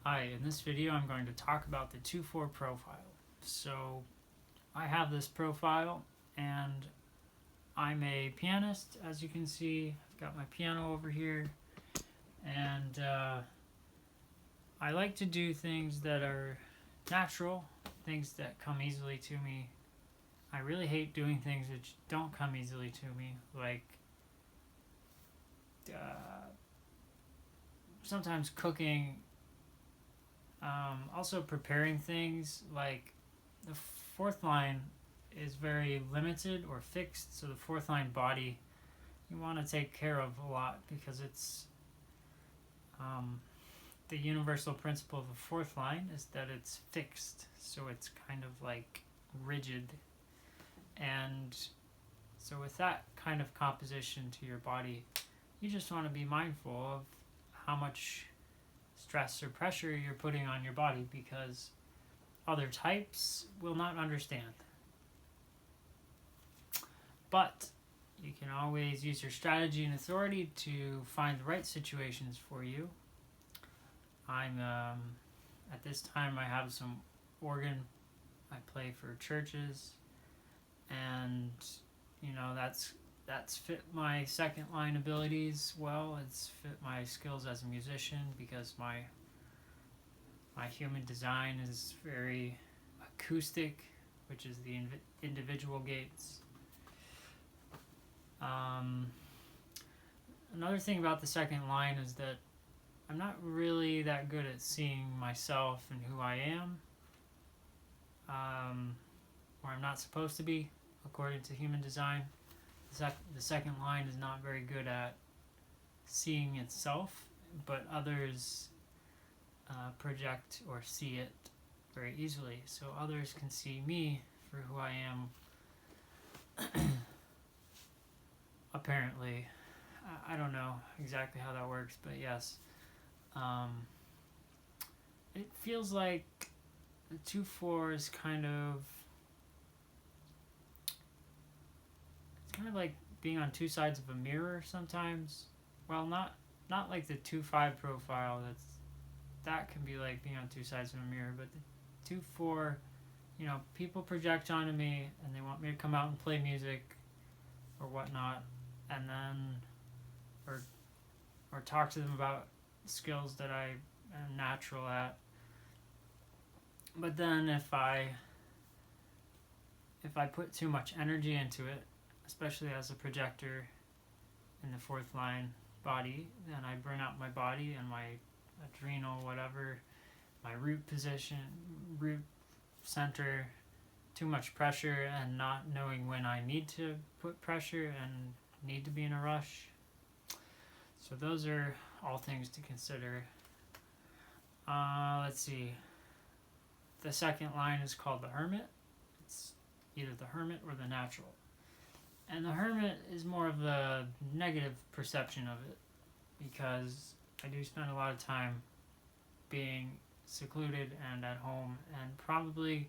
Hi, in this video I'm going to talk about the 2-4 profile. So I have this profile and I'm a pianist, as you can see. I've got my piano over here, and I like to do things that are natural, things that come easily to me. I really hate doing things that don't come easily to me, like sometimes cooking. Also preparing things, like the fourth line is very limited or fixed, so the fourth line body you want to take care of a lot because it's the universal principle of the fourth line is that it's fixed, so it's kind of like rigid. And so with that kind of composition to your body, you just want to be mindful of how much stress or pressure you're putting on your body, because other types will not understand. But you can always use your strategy and authority to find the right situations for you. I'm at this time I have some organ. I play for churches, and that's fit my second line abilities well. It's fit my skills as a musician because my human design is very acoustic, which is the individual gates. Another thing about the second line is that I'm not really that good at seeing myself and who I am, or I'm not supposed to be, according to human design. The second line is not very good at seeing itself, but others project or see it very easily. So others can see me for who I am. Apparently, I don't know exactly how that works, but yes. It feels like the 2-4 is kind of like being on two sides of a mirror sometimes. Well, not like the 2-5 profile. That can be like being on two sides of a mirror, but the 2-4, people project onto me and they want me to come out and play music or whatnot, and then or talk to them about skills that I am natural at. But then if I put too much energy into it, especially as a projector in the fourth line body, then I burn out my body and my adrenal, whatever, my root position, root center. Too much pressure and not knowing when I need to put pressure and need to be in a rush. So those are all things to consider. Let's see. The second line is called the Hermit. It's either the Hermit or the Natural. And the Hermit is more of the negative perception of it, because I do spend a lot of time being secluded and at home, and probably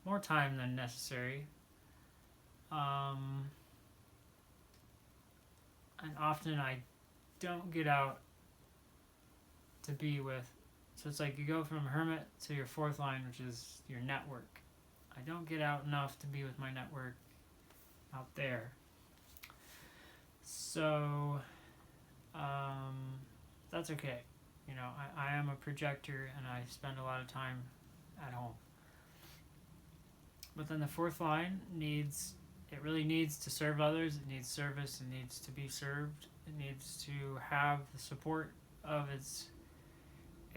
more time than necessary. And often I don't get out to be with. So it's like you go from Hermit to your fourth line, which is your network. I don't get out enough to be with my network out there. So that's okay. I am a projector and I spend a lot of time at home. But then the fourth line really needs to serve others. It needs service. It needs to be served. It needs to have the support of its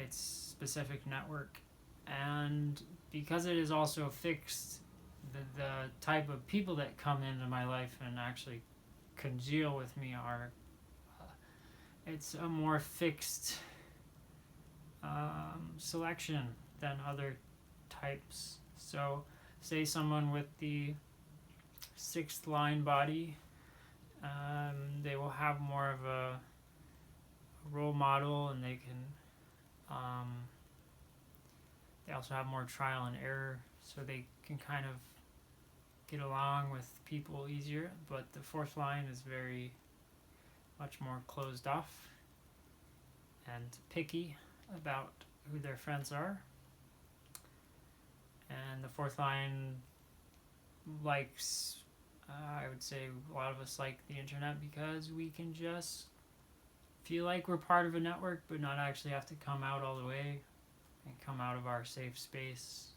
specific network. And because it is also fixed, the type of people that come into my life and actually congeal with me are it's a more fixed selection than other types. So say someone with the sixth line body, they will have more of a role model, and they also have more trial and error, so they can kind of get along with people easier. But the fourth line is very much more closed off and picky about who their friends are. And the fourth line likes, I would say a lot of us like the internet because we can just feel like we're part of a network but not actually have to come out all the way and come out of our safe space.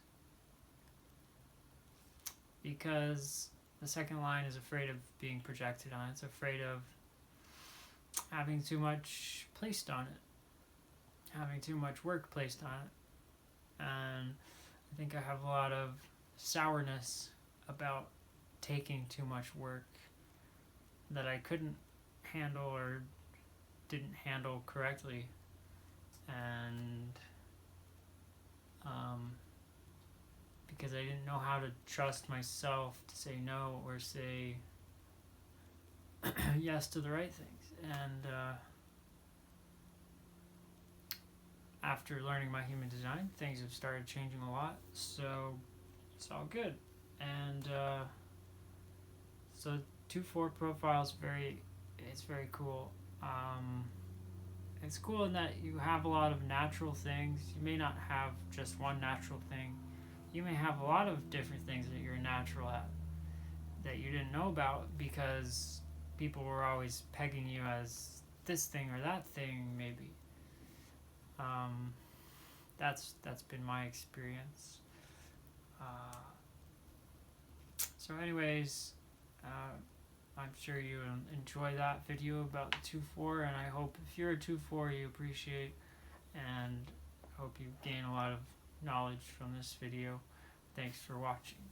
Because the second line is afraid of being projected on. It's afraid of having too much placed on it, having too much work placed on it. And I think I have a lot of sourness about taking too much work that I couldn't handle or didn't handle correctly. And because I didn't know how to trust myself to say no or say yes to the right things. And after learning my human design, things have started changing a lot, so it's all good. And so 2-4 profile is it's very cool. It's cool in that you have a lot of natural things. You may not have just one natural thing. You may have a lot of different things that you're natural at that you didn't know about because people were always pegging you as this thing or that thing, maybe. That's been my experience. So anyways, I'm sure you enjoy that video about 2-4, and I hope if you're a 2-4 you appreciate and hope you gain a lot of knowledge from this video. Thanks for watching.